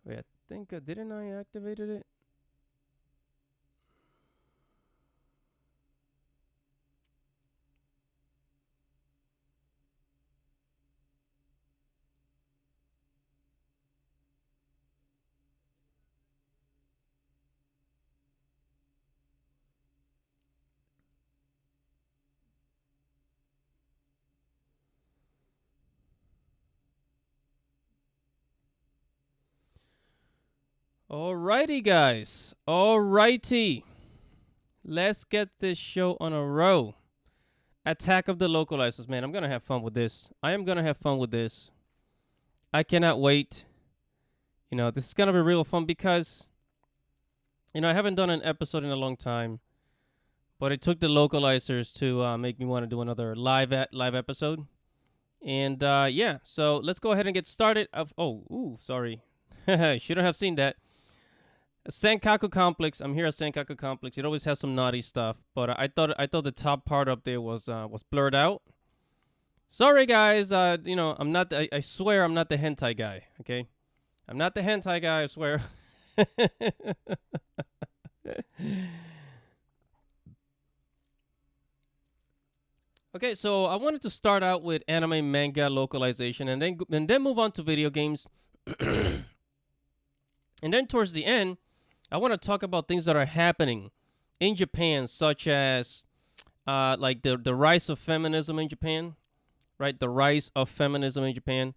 Wait, I think didn't I activated it? Alrighty, guys. Alrighty. Let's get this show on a roll. Attack of the Localizers, man. I'm gonna have fun with this. I am gonna have fun with this. I cannot wait. This is gonna be real fun because I haven't done an episode in a long time, but it took the Localizers to make me want to do another live episode. And yeah, so let's go ahead and get started. Sorry, shouldn't have seen that. Senkaku Complex. I'm here at Senkaku Complex. It always has some naughty stuff, but I thought the top part up there was blurred out. Sorry, guys. I'm not. I swear I'm not the hentai guy. Okay, I'm not the hentai guy. I swear. Okay, so I wanted to start out with anime manga localization, and then move on to video games, and then towards the end, I want to talk about things that are happening in Japan, such as like the rise of feminism in Japan, right? The rise of feminism in Japan,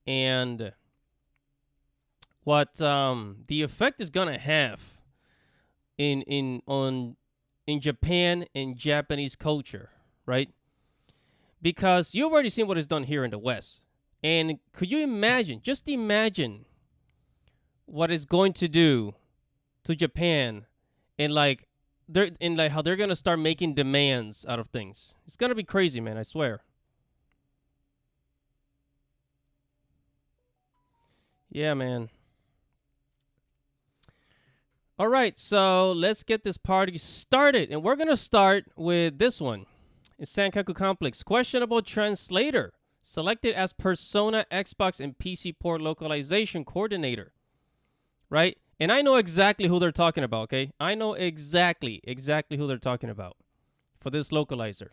and what the effect is gonna have in Japan and Japanese culture, right? Because you've already seen what it's done here in the West, and could you imagine? Just imagine what it's going to do to Japan, and like how they're gonna start making demands out of things. It's gonna be crazy, man. I swear. Yeah, man. All right, so let's get this party started, and we're gonna start with this one. In Sankaku Complex, questionable translator selected as Persona Xbox and PC port localization coordinator. Right? And I know exactly who they're talking about, okay? I know exactly who they're talking about for this localizer.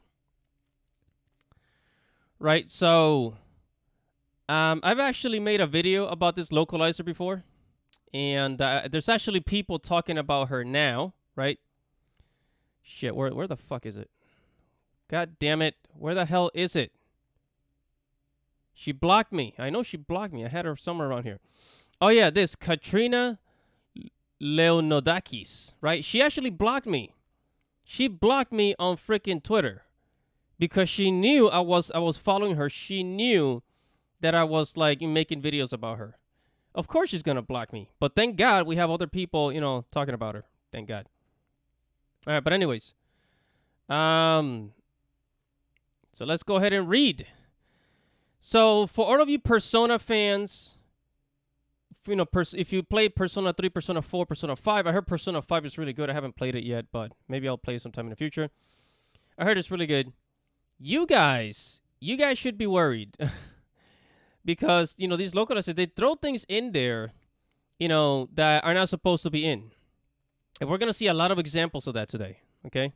Right? So, I've actually made a video about this localizer before. And there's actually people talking about her now, right? Shit, where the fuck is it? God damn it. Where the hell is it? She blocked me. I know she blocked me. I had her somewhere around here. Oh, yeah, this Katrina Leonodakis, right? She actually blocked me. She blocked me on freaking Twitter because she knew I was following her. She knew that I was like making videos about her. Of course she's gonna block me. But thank God we have other people, talking about her. Thank God. All right, but anyways, so let's go ahead and read. So for all of you Persona fans, if you play Persona 3, Persona 4, Persona 5, I heard Persona 5 is really good. I haven't played it yet, but maybe I'll play it sometime in the future. I heard it's really good. You guys should be worried because, these localizers, they throw things in there, that are not supposed to be in. And we're going to see a lot of examples of that today, okay?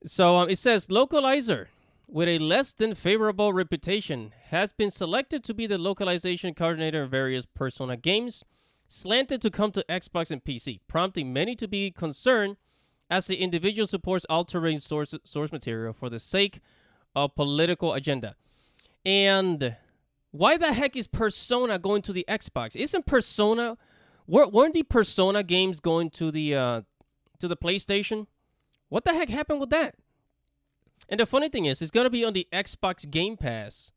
So it says, localizer with a less than favorable reputation has been selected to be the localization coordinator in various Persona games, slanted to come to Xbox and PC, prompting many to be concerned as the individual supports altering source material for the sake of political agenda. And why the heck is Persona going to the Xbox? Isn't Persona... weren't the Persona games going to the PlayStation? What the heck happened with that? And the funny thing is, it's going to be on the Xbox Game Pass,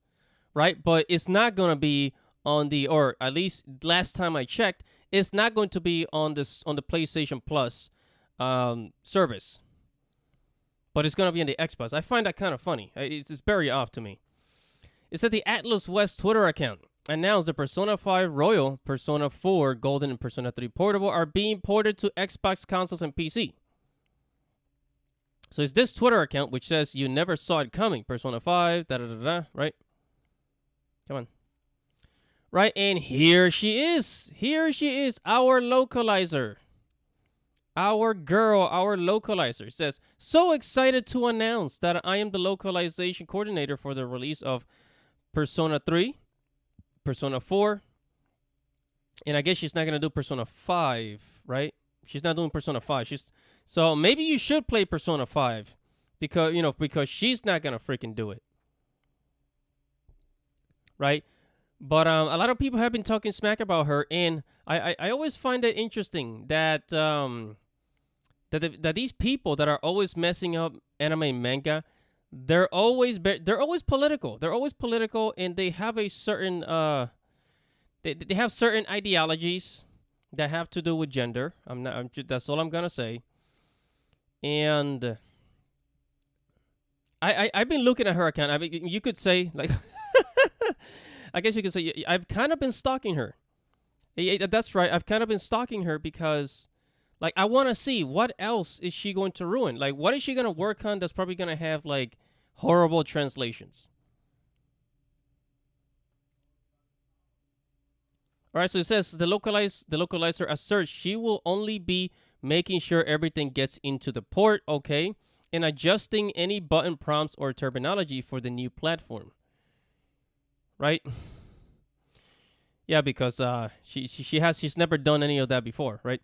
right? But it's not going to be on the, or at least last time I checked, it's not going to be on the PlayStation Plus service. But it's going to be on the Xbox. I find that kind of funny. It's very off to me. It said the Atlas West Twitter account announced the Persona 5 Royal, Persona 4 Golden, and Persona 3 Portable are being ported to Xbox consoles and PC. So it's this Twitter account which says you never saw it coming. Persona 5, right? Come on. right? And here she is. Here she is, our localizer. Our girl, our localizer says, so excited to announce that I am the localization coordinator for the release of Persona 3, Persona 4, and I guess she's not going to do Persona 5, right? She's not doing Persona 5. So maybe you should play Persona 5 because she's not going to freaking do it. Right? But a lot of people have been talking smack about her, and I always find it interesting that that these people that are always messing up anime and manga, they're always political. They're always political, and they have a certain they have certain ideologies that have to do with gender. That's all I'm gonna say. And I've been looking at her account. I mean, you could say like. I guess you could say I've kind of been stalking her. That's right. I've kind of been stalking her because, like, I want to see what else is she going to ruin. Like, what is she going to work on that's probably going to have, like, horrible translations? All right, so it says the localizer asserts she will only be making sure everything gets into the port, okay, and adjusting any button prompts or terminology for the new platform. Right? Yeah, because she's never done any of that before, right?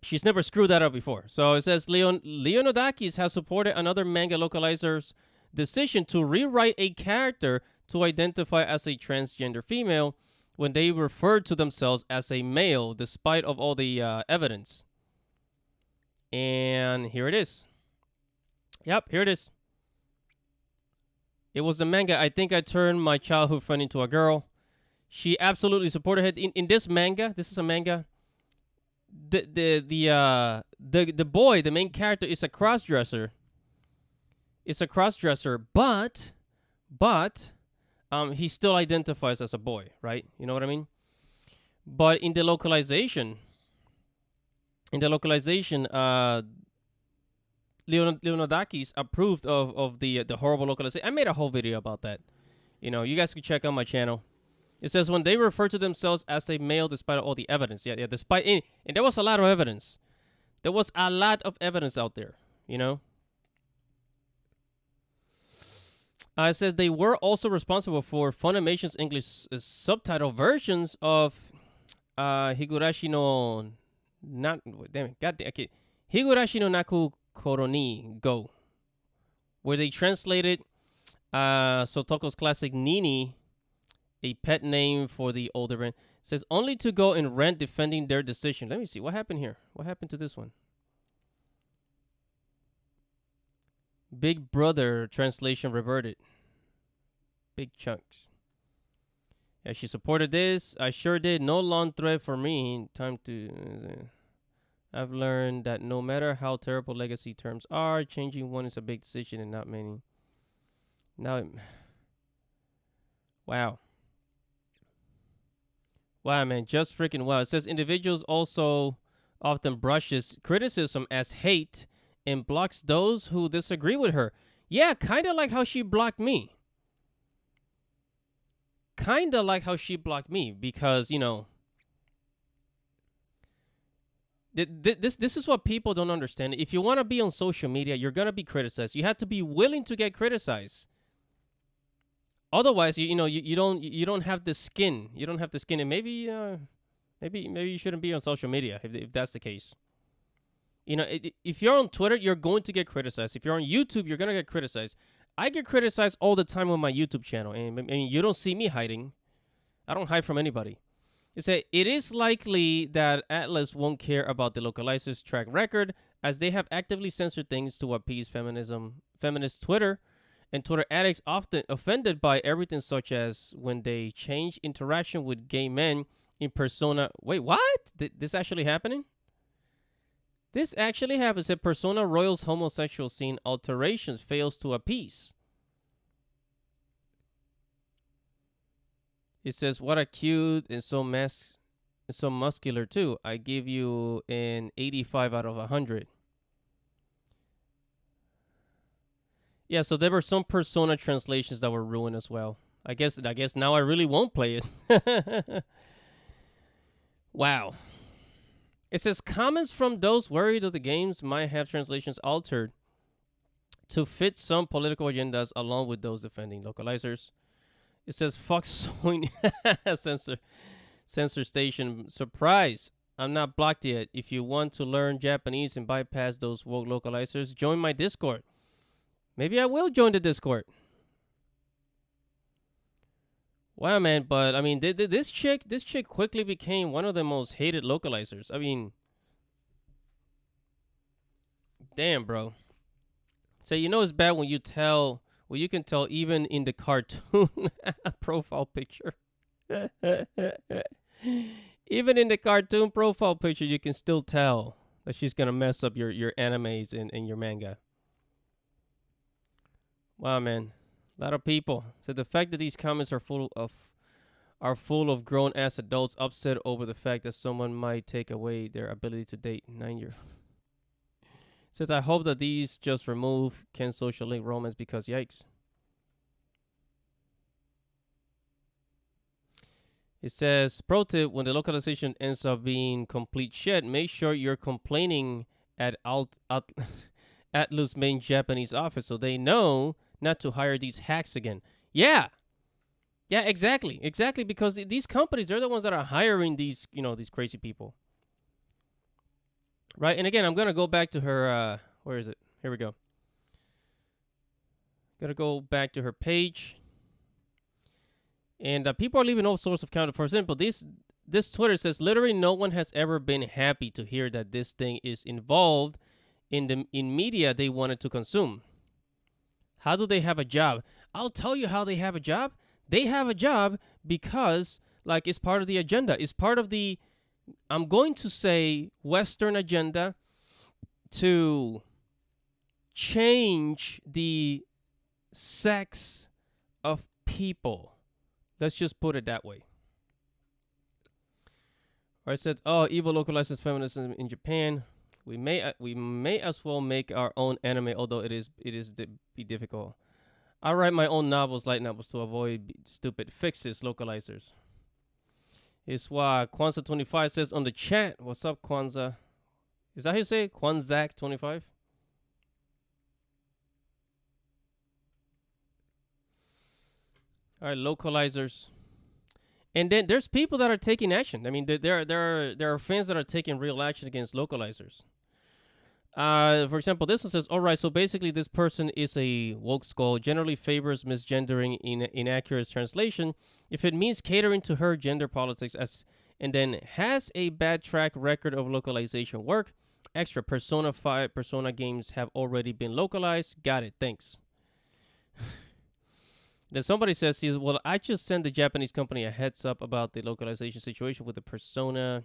She's never screwed that up before. So it says Leonodakis has supported another manga localizer's decision to rewrite a character to identify as a transgender female when they refer to themselves as a male, despite of all the evidence. And here it is. Yep, here it is. It was a manga. I think I turned my childhood friend into a girl. She absolutely supported her. In this manga, this is a manga. The boy, the main character, is a crossdresser. It's a crossdresser, but he still identifies as a boy, right? You know what I mean? But in the localization, Leonodakis approved of the horrible localization. I made a whole video about that. You guys can check out my channel. It says when they refer to themselves as a male despite all the evidence. Yeah, despite any, and there was a lot of evidence. There was a lot of evidence out there, It says they were also responsible for Funimation's English subtitle versions of Higurashi no Higurashi no Naku Koroni Go, where they translated Sotoko's classic Nini, a pet name for the older man. It says only to go in rent defending their decision. Let me see. What happened here? What happened to this one? Big Brother translation reverted. Big chunks. Yeah, she supported this. I sure did. No long thread for me. Time to... I've learned that no matter how terrible legacy terms are, changing one is a big decision and not many. Now, wow. Wow, man, just freaking wow. It says individuals also often brushes criticism as hate and blocks those who disagree with her. Yeah, kind of like how she blocked me. Kind of like how she blocked me because, this is what people don't understand. If you want to be on social media, you're going to be criticized. You have to be willing to get criticized. Otherwise, you don't have the skin. You don't have the skin, and maybe you shouldn't be on social media if that's the case. If you're on Twitter, you're going to get criticized. If you're on YouTube, you're gonna get criticized. I get criticized all the time on my YouTube channel, and you don't see me hiding. I don't hide from anybody. It said it is likely that Atlas won't care about the localizers' track record, as they have actively censored things to appease feminist Twitter. And Twitter addicts often offended by everything, such as when they change interaction with gay men in Persona. Wait, what? This actually happening? This actually happens. At Persona Royal's homosexual scene alterations fails to appease. It says, "What a cute and so muscular too. I give you an 85 out of 100." Yeah, so there were some Persona translations that were ruined as well. I guess now I really won't play it. Wow. It says comments from those worried of the games might have translations altered to fit some political agendas along with those defending localizers. It says fuck Sony censor station. Surprise. I'm not blocked yet. If you want to learn Japanese and bypass those woke localizers, join my Discord. Maybe I will join the Discord. Wow, man, but I mean, this chick quickly became one of the most hated localizers. I mean, damn, bro. So you know it's bad when you can tell even in the cartoon profile picture. Even in the cartoon profile picture, you can still tell that she's gonna mess up your animes and your manga. Wow, man. A lot of people. So the fact that these comments are full of grown ass adults upset over the fact that someone might take away their ability to date 9 years. Says I hope that these just remove can social link romance because yikes. It says pro tip: when the localization ends up being complete shit, make sure you're complaining at Atlus main Japanese office so they know not to hire these hacks again. Yeah, exactly, because these companies, they're the ones that are hiring these crazy people, right? And again, I'm gonna go back to her. Where is it? Here we go. Gotta go back to her page, and people are leaving all sorts of counter. For example, this Twitter says literally no one has ever been happy to hear that this thing is involved in media they wanted to consume. How do they have a job? I'll tell you how they have a job. They have a job because, like, it's part of the agenda. It's part of the, I'm going to say, Western agenda to change the sex of people. Let's just put it that way. All right, it said, oh, evil localizes feminism in Japan. We may as well make our own anime, although it is be difficult. I write my own novels, light novels, to avoid stupid fixes, localizers. It's why Kwanzaa25 says on the chat, what's up, Kwanzaa? Is that how you say it? Kwanzaa25? All right, localizers. And then there's people that are taking action. I mean, there are fans that are taking real action against localizers. For example, this one says, all right, so basically this person is a woke skull, generally favors misgendering in inaccurate translation if it means catering to her gender politics, and then has a bad track record of localization work. Extra Persona 5 Persona games have already been localized. Got it, thanks. Then somebody says, well, I just sent the Japanese company a heads up about the localization situation with the Persona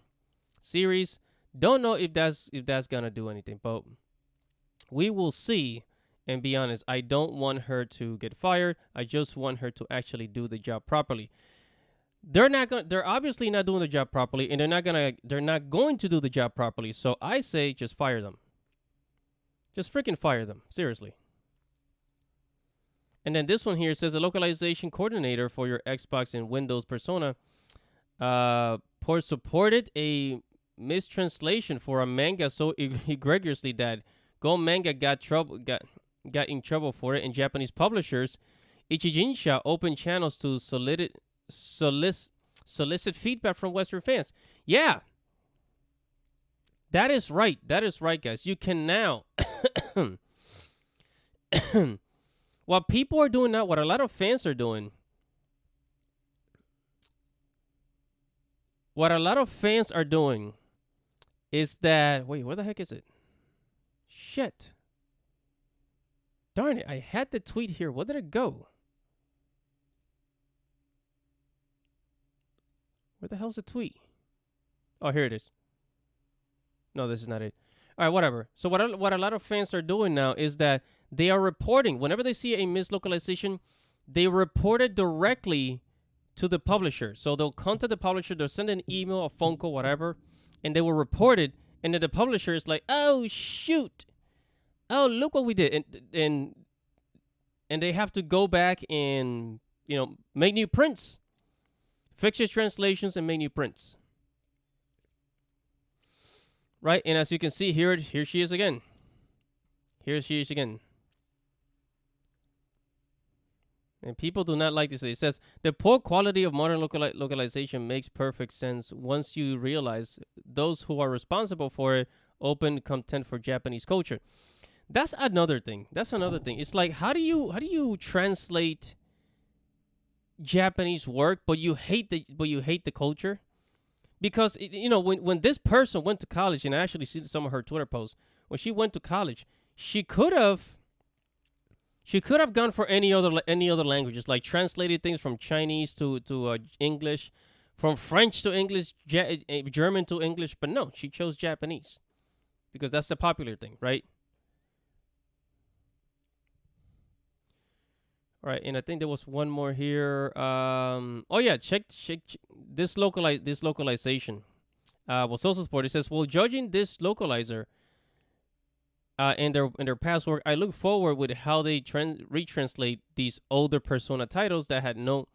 series. Don't know if that's gonna do anything, but we will see. And be honest, I don't want her to get fired. I just want her to actually do the job properly. They're obviously not doing the job properly, and they're not going to do the job properly. So I say just fire them. Just freaking fire them. Seriously. And then this one here says the localization coordinator for your Xbox and Windows Persona supported a mistranslation for a manga so egregiously that Go Manga got in trouble for it, and Japanese publishers Ichijinsha opened channels to solicit feedback from Western fans. Yeah, that is right. That is right, guys. You can now. What people are doing now, what a lot of fans are doing, is that, wait, where the heck is it? Shit. Darn it, I had the tweet here. Where did it go? Where the hell's the tweet? Oh, here it is. No, this is not it. All right, whatever. So what a lot of fans are doing now is that they are reporting. Whenever they see a mislocalization, they report it directly to the publisher. So they'll contact the publisher, they'll send an email, a phone call, whatever, and they will report it. And then the publisher is like, oh, shoot. Oh, look what we did. And they have to go back and make new prints, fix your translations, and make new prints. Right, and as you can see here she is again. Here she is again. And people do not like this. It says, the poor quality of modern localization makes perfect sense once you realize those who are responsible for it open contempt for Japanese culture. That's another thing. It's like, how do you translate Japanese work, but you hate the culture? Because when this person went to college, and I actually see some of her Twitter posts, when she went to college, she could have gone for any other languages, like translated things from Chinese to English, from French to English, German to English, but no, she chose Japanese because that's the popular thing, right? All right, and I think there was one more here. Oh yeah, check this localization. Well, Social Sport, it says, well, judging this localizer in their past work, I look forward with how they retranslate these older Persona titles that had no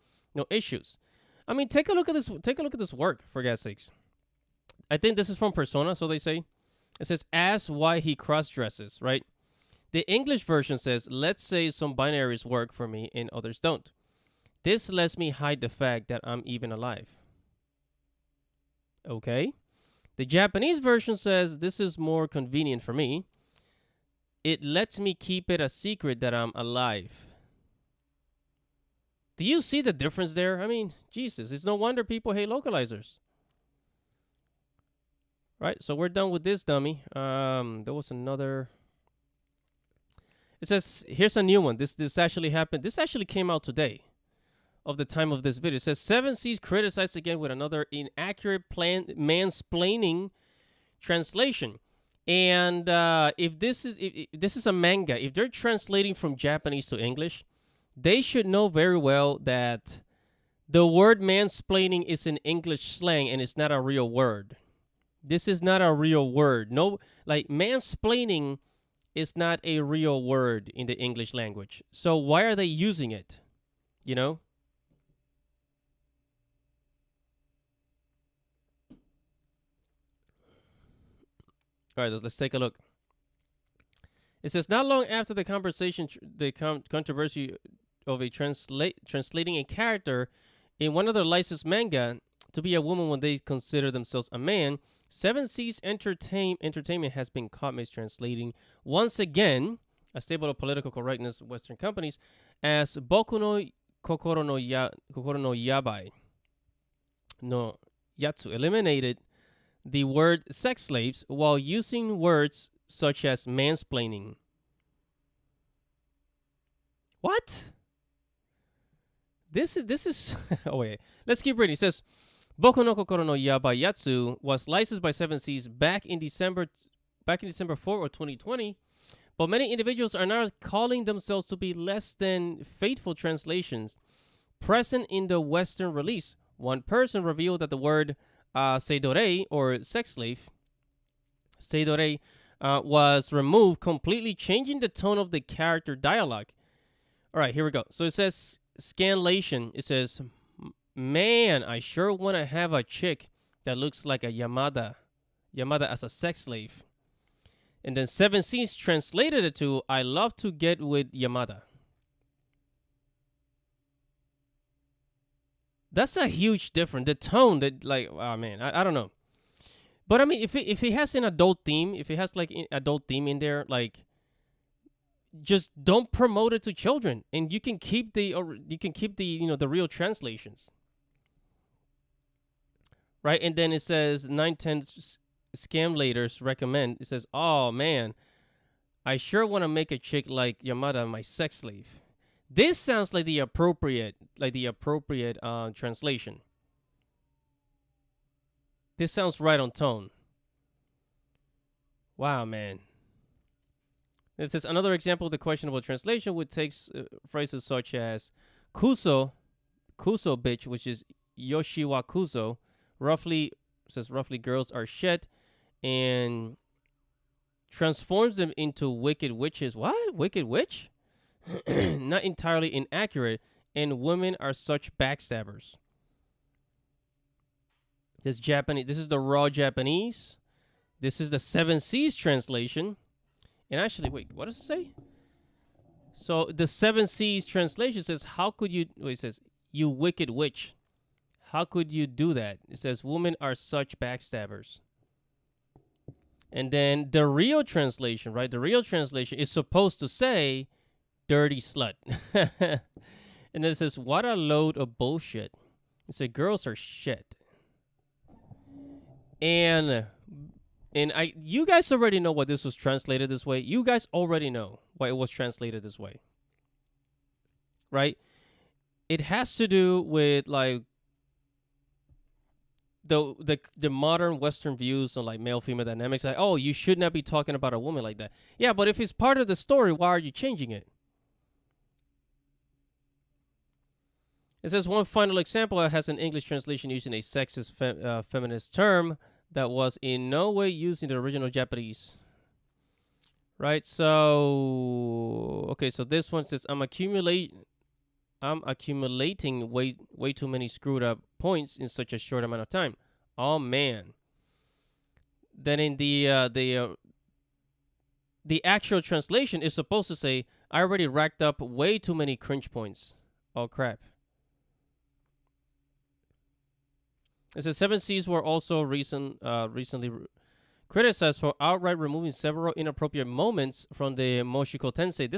issues. I mean, take a look at this. Take a look at this work, for God's sakes. I think this is from Persona, so they say. It says, ask why he cross-dresses, right? The English version says, let's say some binaries work for me and others don't. This lets me hide the fact that I'm even alive. Okay. The Japanese version says, this is more convenient for me. It lets me keep it a secret that I'm alive. Do you see the difference there? I mean, Jesus, it's no wonder people hate localizers. Right, so we're done with this dummy. There was another. It says, here's a new one. This actually happened. This actually came out today of the time of this video. It says, 7C's criticized again with another inaccurate mansplaining translation. And if this is a manga, if they're translating from Japanese to English, they should know very well that the word mansplaining is an English slang and it's not a real word. This is not a real word. No, like mansplaining is not a real word in the English language. So why are they using it? You know? All right, let's take a look. It says, not long after the conversation, controversy of a translating a character in one of their licensed manga to be a woman when they consider themselves a man, 7C's entertainment has been caught mistranslating once again a staple of political correctness of Western companies as Boku no Kokoro no Yabai no Yatsu eliminated the word sex slaves while using words such as mansplaining. What? This is oh wait. Let's keep reading. It says, Boku no Kokoro no Yabayatsu was licensed by 7C's back in December 4 of 2020, but many individuals are now calling themselves to be less than faithful translations present in the Western release. One person revealed that the word seidore, or sex slave, seidore, was removed, completely changing the tone of the character dialogue. All right, here we go. So it says, scanlation, it says, man, I sure want to have a chick that looks like a Yamada as a sex slave. And then 7C's translated it to, I love to get with Yamada. That's a huge difference. The tone, that, like, oh man, I don't know. But I mean, if it has an adult theme, if it has like an adult theme in there, like, just don't promote it to children, and you can keep the the real translations, right? And then it says 910 scam laters recommend. It says, oh man, I sure want to make a chick like Yamada my sex slave. This sounds like the appropriate translation. This sounds right on tone. Wow, man. It says, another example of the questionable translation would take phrases such as kuso bitch, which is Yoshiwa kuso, roughly girls are shit, and transforms them into wicked witches. What? Wicked witch? Not entirely inaccurate, and women are such backstabbers. This is the raw Japanese. This is the Seven Seas translation. And actually, wait, what does it say? So the Seven Seas translation says, how could you, wait, it says, you wicked witch. How could you do that? It says, women are such backstabbers. And then the real translation, right? The real translation is supposed to say, dirty slut. And then it says, what a load of bullshit. It says, girls are shit. And you guys already know why this was translated this way. You guys already know why it was translated this way. Right? It has to do with like the modern Western views on like male female dynamics. Like, oh, you should not be talking about a woman like that. Yeah, but if it's part of the story, why are you changing it? It says one final example has an English translation using a sexist feminist term that was in no way used in the original Japanese. Right? So okay, so this one says I'm accumulating way too many screwed up points in such a short amount of time. Oh man. Then in the actual translation is supposed to say I already racked up way too many cringe points. Oh crap. It says Seven Seas were also recently criticized for outright removing several inappropriate moments from the Moshiko Tensei.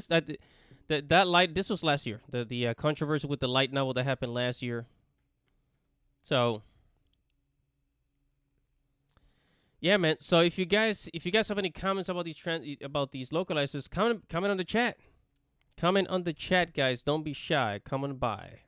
This was last year. The controversy with the light novel that happened last year. So yeah, man. So if you guys have any comments about these localizers, comment on the chat. Comment on the chat, guys. Don't be shy. Come on by.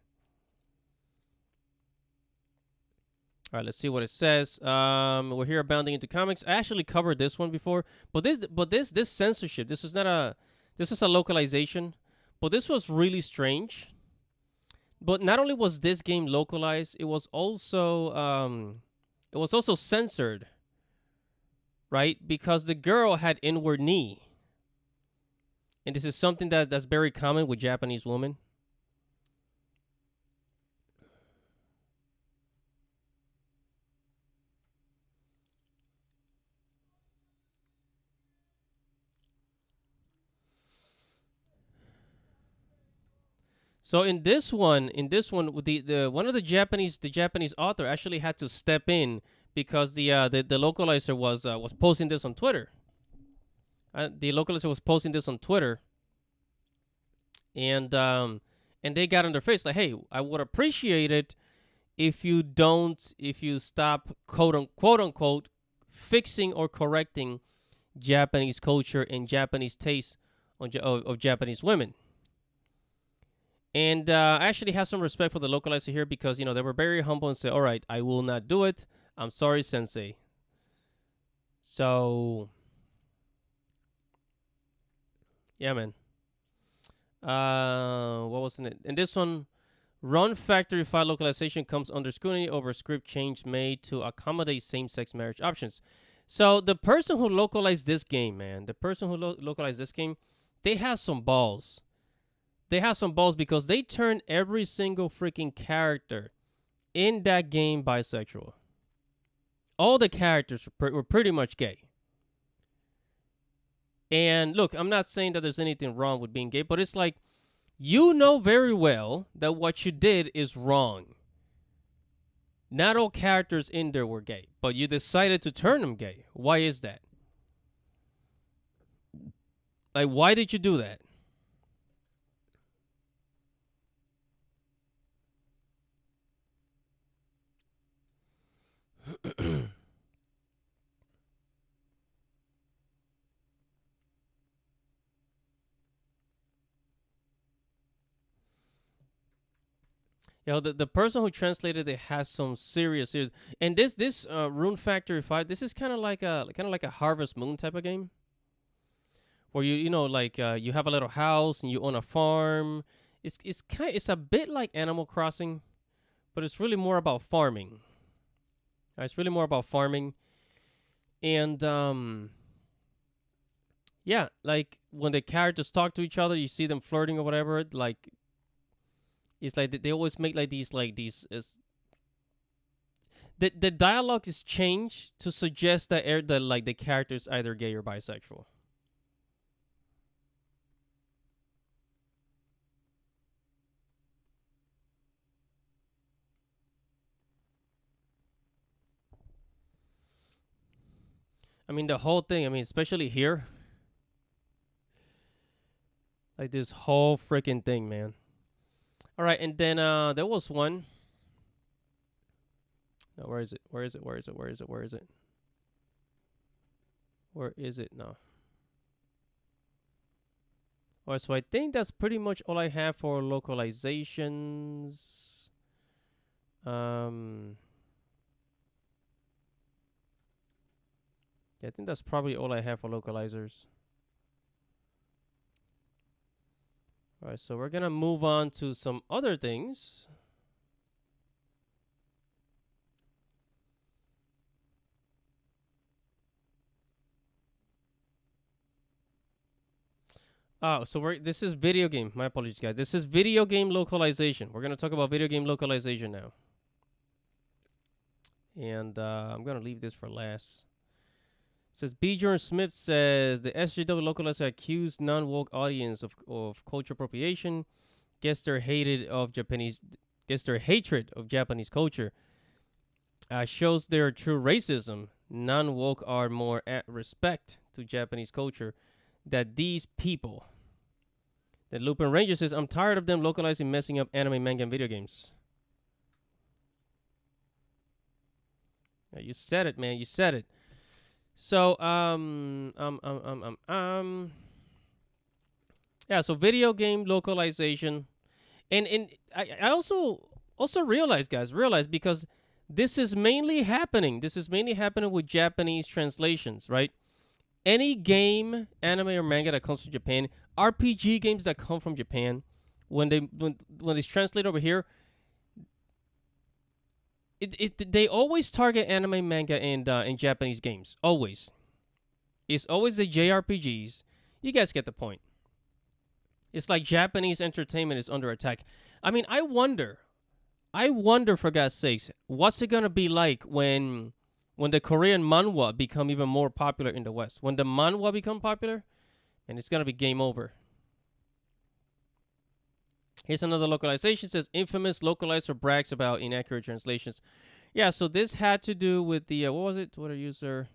All right, let's see what it says. We're here abounding into comics. I actually covered this one before, but this censorship. This is a localization, but this was really strange. But not only was this game localized, it was also censored, right? Because the girl had inward knee, and this is something that's very common with Japanese women. So in this one, the one of the Japanese author actually had to step in because the localizer was posting this on Twitter. The localizer was posting this on Twitter, and they got on their face like, hey, I would appreciate it if you stop quote unquote fixing or correcting Japanese culture and Japanese taste of Japanese women. And I actually have some respect for the localizer here because, they were very humble and said, all right, I will not do it. I'm sorry, sensei. So, yeah, man. What was in it? In this one, Run Factory 5 localization comes under scrutiny over script change made to accommodate same-sex marriage options. So, the person who localized this game, man, they have some balls. They have some balls because they turned every single freaking character in that game bisexual. All the characters were pretty much gay. And look, I'm not saying that there's anything wrong with being gay, but it's like, you know very well that what you did is wrong. Not all characters in there were gay, but you decided to turn them gay. Why is that? Like, why did you do that? The person who translated it has some serious, and this Rune Factory 5, this is kind of like a Harvest Moon type of game, where you have a little house and you own a farm. It's a bit like Animal Crossing, but it's really more about farming. It's really more about farming, and yeah, like when the characters talk to each other, you see them flirting or whatever. Like, It's like they always make like these. The dialogue is changed to suggest that the like the character's either gay or bisexual. I mean, the whole thing. I mean, especially here, like this whole freaking thing, man. All right, and then there was one. No, where is it? Where is it? Where is it? Where is it? Where is it? Where is it? No. All right, so I think that's pretty much all I have for localizations. Yeah, I think that's probably all I have for localizers. All right, so we're gonna move on to some other things. Oh, so this is video game. My apologies, guys. This is video game localization. We're gonna talk about video game localization now, and I'm gonna leave this for last. It says B. Jordan Smith says the SJW localizer accused non-woke audience of culture appropriation. Guess their hatred of Japanese culture shows their true racism. Non-woke are more at respect to Japanese culture that these people. The Lupin Ranger says, I'm tired of them localizing, messing up anime, manga, and video games. Yeah, you said it, man. You said it. So, yeah. So, video game localization, and I also realize, guys, because this is mainly happening. This is mainly happening with Japanese translations, right? Any game, anime or manga that comes from Japan, RPG games that come from Japan, when it's translated over here, they always target anime, manga, and Japanese games. Always, it's always the JRPGs. You guys get the point. It's like Japanese entertainment is under attack. I mean, I wonder for God's sakes, what's it gonna be like when the Korean manhwa become even more popular in the West? When the manhwa become popular, and it's gonna be game over. Here's another localization. It says infamous localizer brags about inaccurate translations. Yeah, so this had to do with the what was it? Twitter user.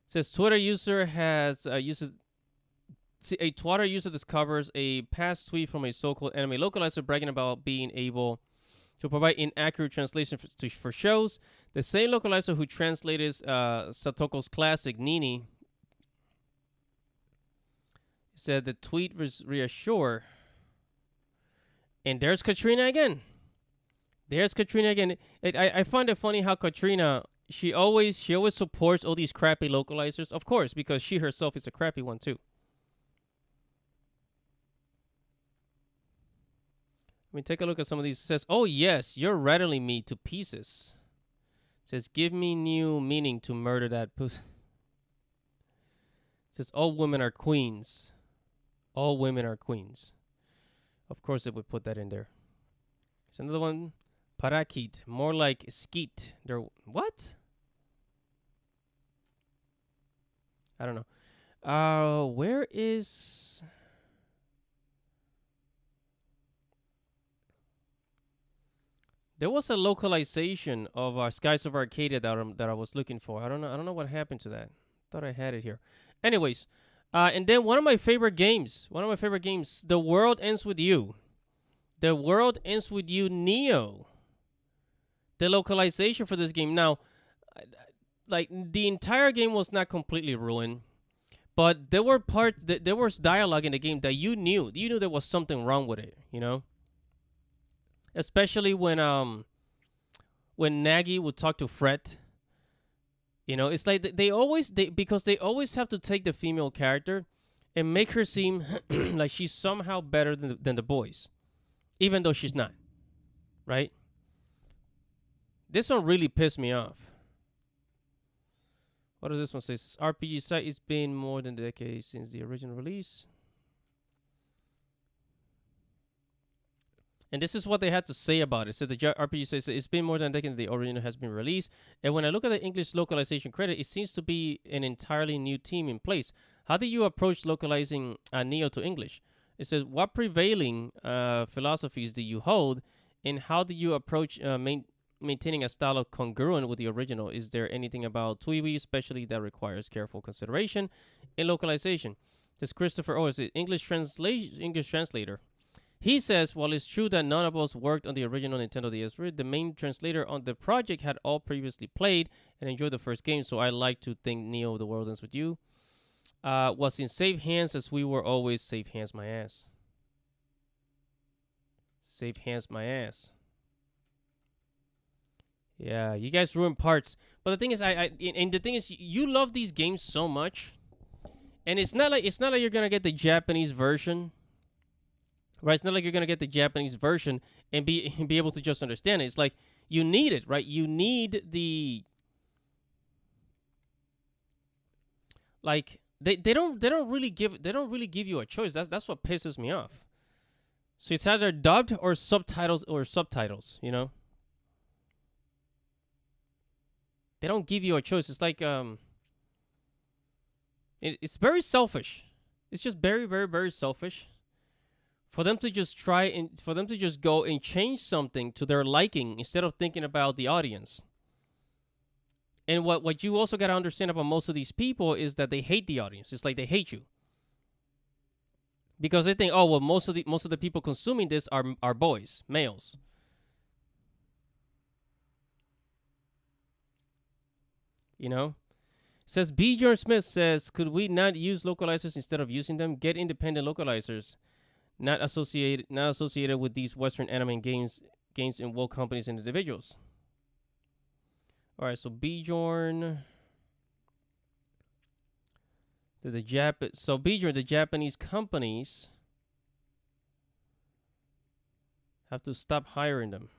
It says Twitter user has a Twitter user discovers a past tweet from a so-called anime localizer bragging about being able to provide inaccurate translation for shows. The same localizer who translated Satoko's classic Nini said the tweet was reassure. And there's Katrina again. I find it funny how Katrina, she always supports all these crappy localizers. Of course, because she herself is a crappy one too. I mean, take a look at some of these. It says, oh yes, you're rattling me to pieces. It says, give me new meaning to murder that pussy. It says, all women are queens. All women are queens. Of course, it would put that in there. There's another one. Parakit. More like skeet. They're what? I don't know. Where is... There was a localization of Skies of Arcadia that I was looking for. I don't know what happened to that. Thought I had it here. Anyways, and then one of my favorite games, The World Ends With You. The World Ends With You Neo. The localization for this game. Now, like, the entire game was not completely ruined, but there was dialogue in the game that you knew there was something wrong with it, you know? Especially when Nagi would talk to Fret. You know, it's like because they always have to take the female character and make her seem like she's somehow better than the boys, even though she's not. Right? This one really pissed me off. What does this one say? RPG site, it's been more than a decade since the original release. And this is what they had to say about it. So the RPG says it's been more than a decade that the original has been released. And when I look at the English localization credit, it seems to be an entirely new team in place. How do you approach localizing Neo to English? It says, what prevailing philosophies do you hold, and how do you approach maintaining a style of congruent with the original? Is there anything about Twiwi, especially that requires careful consideration in localization? This Christopher O is an English translator. He says, while it's true that none of us worked on the original Nintendo DS, the main translator on the project had all previously played and enjoyed the first game, so I like to think Neo, The World Ends With You was in safe hands, as we were always. Safe hands my ass. Safe hands my ass. Yeah, you guys ruin parts. But the thing is, and the thing is, you love these games so much, and it's not like you're gonna get the Japanese version. Right, it's not like you're gonna get the Japanese version and be able to just understand it. It's like you need it, right? You need the like they don't really give you a choice. That's what pisses me off. So it's either dubbed or subtitles, you know. They don't give you a choice. It's like it's very selfish. It's just very, very, very selfish. For them to just go and change something to their liking instead of thinking about the audience. And what you also got to understand about most of these people is that they hate the audience. It's like they hate you. Because they think, oh, well, most of the people consuming this are boys, males. You know? It says B. George Smith says, could we not use localizers instead of using them? Get independent localizers. Not associated with these Western anime games and woke companies and individuals. All right, so Bjorn, the Japanese companies have to stop hiring them.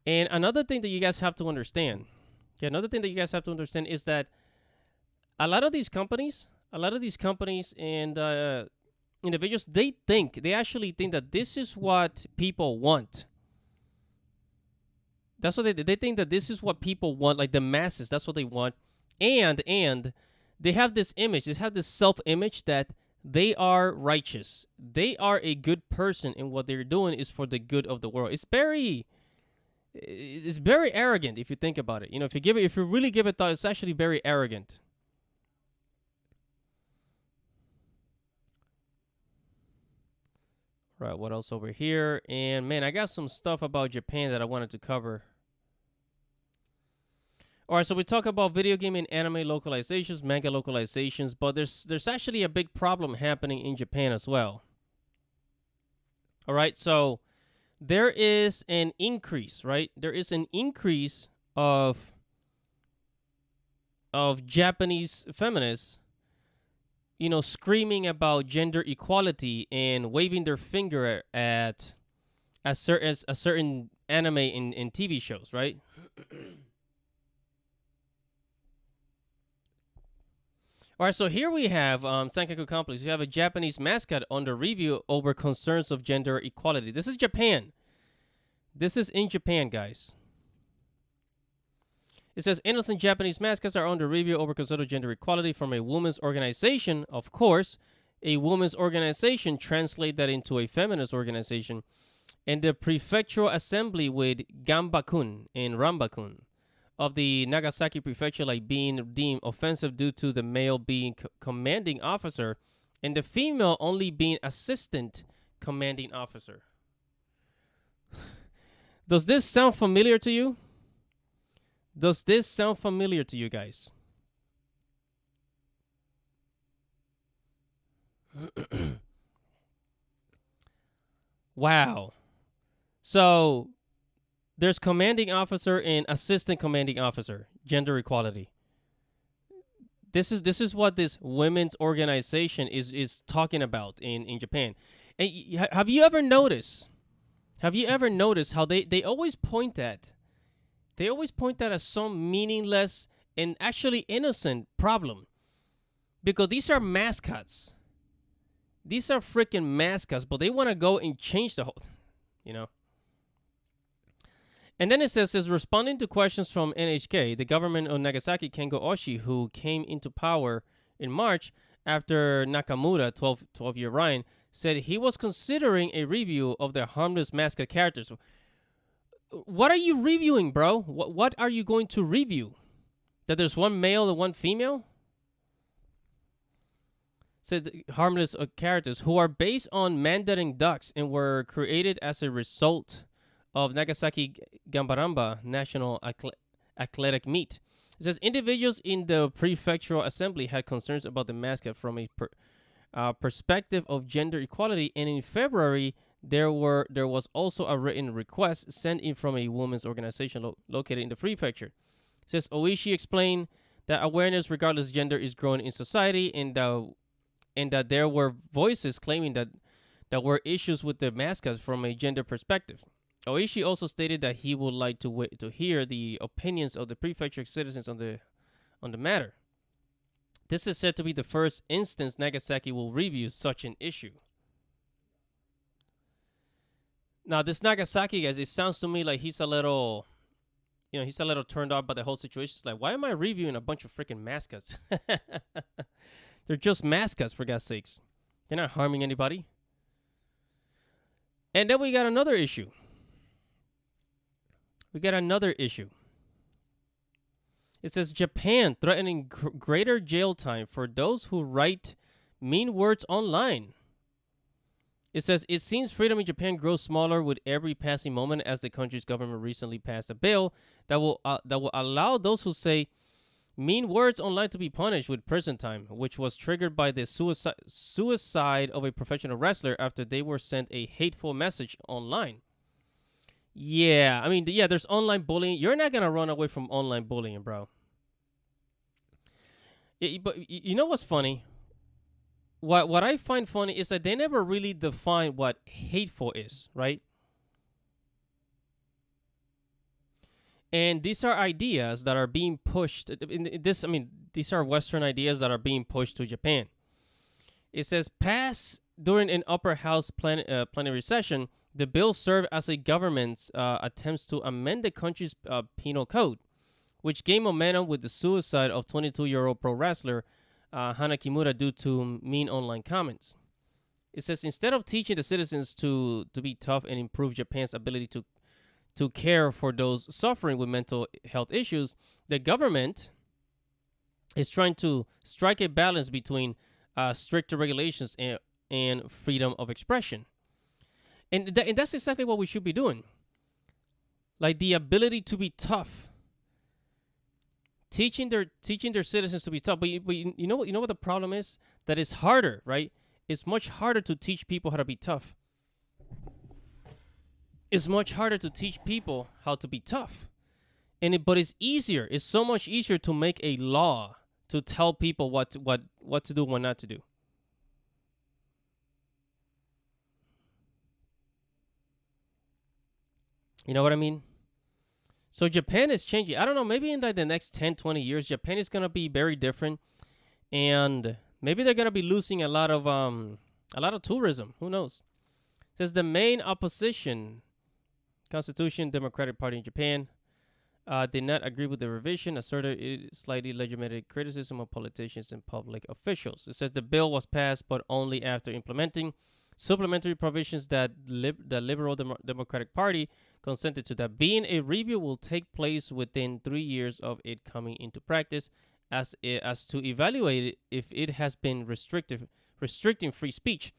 And another thing that you guys have to understand. Yeah, another thing that you guys have to understand is that a lot of these companies and individuals, they actually think that this is what people want. That's what they think that this is what people want, like the masses. That's what they want, and they have this image. They have this self-image that they are righteous. They are a good person, and what they're doing is for the good of the world. It's very arrogant if you think about it. You know, if you really give it thought, it's actually very arrogant. Right, what else over here? And man, I got some stuff about Japan that I wanted to cover. All right, so we talk about video game and anime localizations, manga localizations, but there's actually a big problem happening in Japan as well. All right, so there is an increase, right? There is an increase of Japanese feminists, you know, screaming about gender equality and waving their finger at a certain anime in TV shows, right? All right, so here we have Sankaku Complex. We have a Japanese mascot under review over concerns of gender equality. This is Japan. This is in Japan, guys. It says innocent Japanese mascots are under review over concerns of gender equality from a women's organization. Of course, a women's organization, translate that into a feminist organization, and the prefectural assembly with Gambakun and Rambakun of the Nagasaki prefecture like being deemed offensive due to the male being commanding officer and the female only being assistant commanding officer. Does this sound familiar to you? Does this sound familiar to you guys? Wow. So there's commanding officer and assistant commanding officer, gender equality. This is what this women's organization is talking about in Japan. And have you ever noticed how they always point at as some meaningless and actually innocent problem? Because these are mascots. These are freaking mascots, but they want to go and change the whole, you know. And then it says responding to questions from NHK, the government of Nagasaki Kengo Oshii, who came into power in March after Nakamura, 12-year Ryan, said he was considering a review of the harmless mascot characters. What are you reviewing, bro? What are you going to review? That there's one male and one female? Said harmless characters who are based on mandarin ducks and were created as a result of Nagasaki Gambaramba National Athletic Meet. It says individuals in the prefectural assembly had concerns about the mascot from a perspective of gender equality, and in February there was also a written request sent in from a women's organization located in the prefecture. It says Oishi explained that awareness regardless of gender is growing in society, and that there were voices claiming that there were issues with the mascots from a gender perspective. Oishi also stated that he would like to hear the opinions of the prefecture citizens on the matter. This is said to be the first instance Nagasaki will review such an issue. Now, this Nagasaki, guys, it sounds to me like he's a little turned off by the whole situation. It's like, why am I reviewing a bunch of freaking mascots? They're just mascots, for God's sakes. They're not harming anybody. And then we got another issue. It says Japan threatening greater jail time for those who write mean words online. It says it seems freedom in Japan grows smaller with every passing moment, as the country's government recently passed a bill that will allow those who say mean words online to be punished with prison time, which was triggered by the suicide of a professional wrestler after they were sent a hateful message online. Yeah, I mean, there's online bullying. You're not going to run away from online bullying, bro. But you know what's funny? What I find funny is that they never really define what hateful is, right? And these are ideas that are being pushed. These are Western ideas that are being pushed to Japan. It says, passed during an upper house plenary session, the bill served as a government's attempts to amend the country's penal code, which gained momentum with the suicide of 22-year-old pro wrestler Hana Kimura due to mean online comments. It says, instead of teaching the citizens to be tough and improve Japan's ability to care for those suffering with mental health issues, the government is trying to strike a balance between stricter regulations and freedom of expression. And that's exactly what we should be doing. Like the ability to be tough. Teaching their citizens to be tough. But you know what the problem is? That it's harder, right? It's much harder to teach people how to be tough. It's much harder to teach people how to be tough. But it's easier. It's so much easier to make a law to tell people what to do and what not to do. You know what I mean? So Japan is changing. I don't know, maybe in like the next 10, 20 years, Japan is going to be very different. And maybe they're going to be losing a lot of tourism. Who knows? It says the main opposition, Constitution Democratic Party in Japan, did not agree with the revision, asserted it slightly legitimated criticism of politicians and public officials. It says the bill was passed, but only after implementing supplementary provisions that the Liberal Democratic Party consented to. That being a review will take place within 3 years of it coming into practice, as to evaluate it if it has been restricting free speech.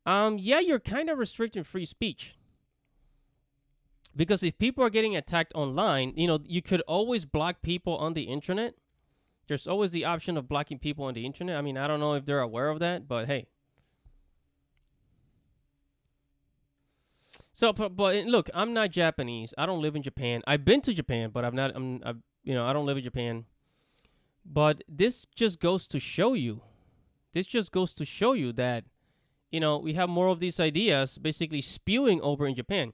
Yeah, you're kind of restricting free speech. Because if people are getting attacked online, you could always block people on the internet. There's always the option of blocking people on the internet. I mean, I don't know if they're aware of that, but hey. So, but look, I'm not Japanese. I don't live in Japan. I've been to Japan, but I don't live in Japan. But this just goes to show you. That, we have more of these ideas basically spewing over in Japan.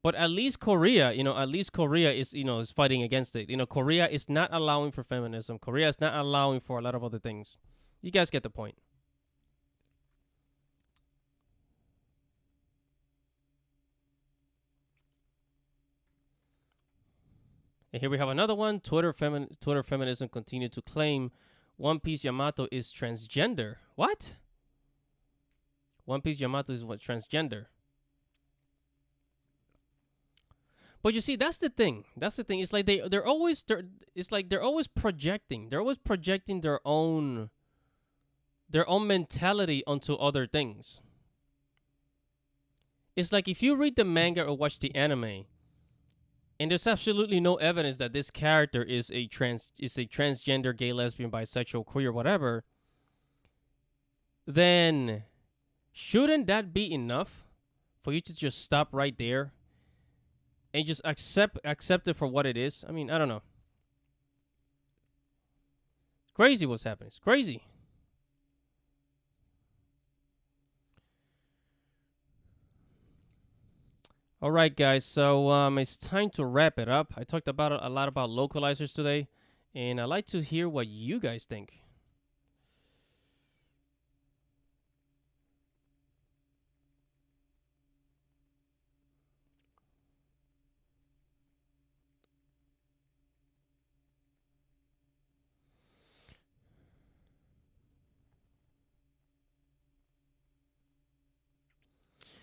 But at least Korea, at least Korea is, is fighting against it. Korea is not allowing for feminism. Korea is not allowing for a lot of other things. You guys get the point. And here we have another one. Twitter feminism continue to claim One Piece Yamato is transgender. What? One Piece Yamato is what, transgender? But you see, that's the thing. That's the thing. It's like they're always projecting. They're always projecting their own mentality onto other things. It's like if you read the manga or watch the anime, and there's absolutely no evidence that this character is a transgender, gay, lesbian, bisexual, queer, whatever, then shouldn't that be enough for you to just stop right there and just accept it for what it is? I mean, I don't know. Crazy what's happening. It's crazy. All right, guys. So it's time to wrap it up. I talked about a lot about localizers today, and I'd like to hear what you guys think.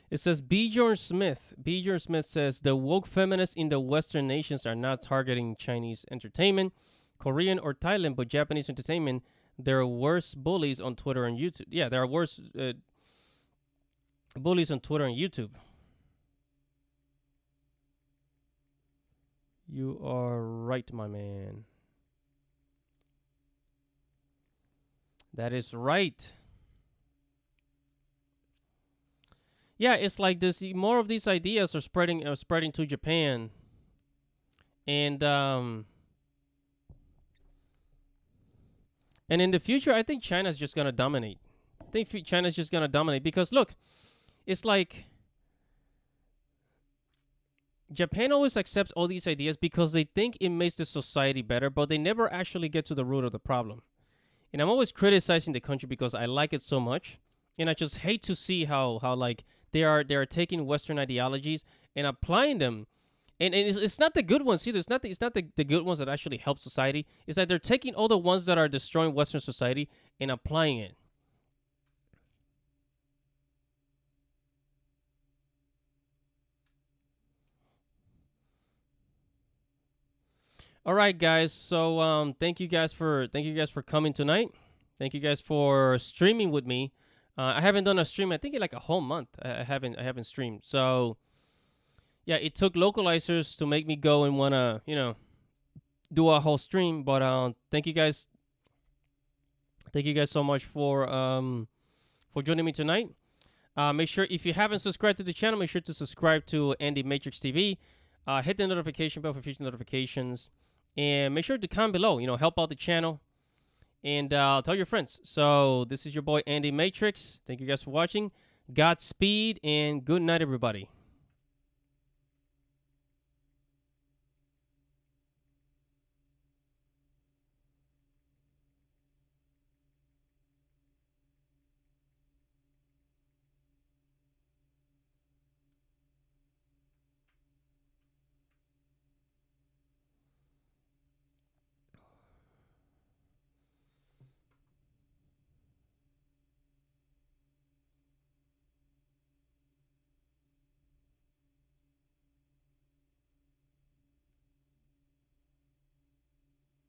It says Bjorn Smith. Bjorn Smith says the woke feminists in the Western nations are not targeting Chinese entertainment, Korean or Thailand, but Japanese entertainment. There are worse bullies on Twitter and YouTube. Yeah, there are worse bullies on Twitter and YouTube. You are right, my man. That is right. Yeah, it's like this. More of these ideas are spreading to Japan, and in the future, I think China's just gonna dominate. I think China's just gonna dominate because look, it's like Japan always accepts all these ideas because they think it makes the society better, but they never actually get to the root of the problem. And I'm always criticizing the country because I like it so much, and I just hate to see how like they are taking Western ideologies and applying them, and it's not the good ones either. It's not the good ones that actually help society. It's that they're taking all the ones that are destroying Western society and applying it. All right, guys. So thank you guys for coming tonight. Thank you guys for streaming with me. I haven't done a stream. I think in like a whole month. I haven't streamed. So yeah, it took localizers to make me go and wanna do a whole stream. But thank you guys. Thank you guys so much for joining me tonight. Make sure if you haven't subscribed to the channel, make sure to subscribe to Andy Matrix TV. Hit the notification bell for future notifications, and make sure to comment below. Help out the channel. And tell your friends. So this is your boy Andy Matrix. Thank you guys for watching. Godspeed and good night, everybody.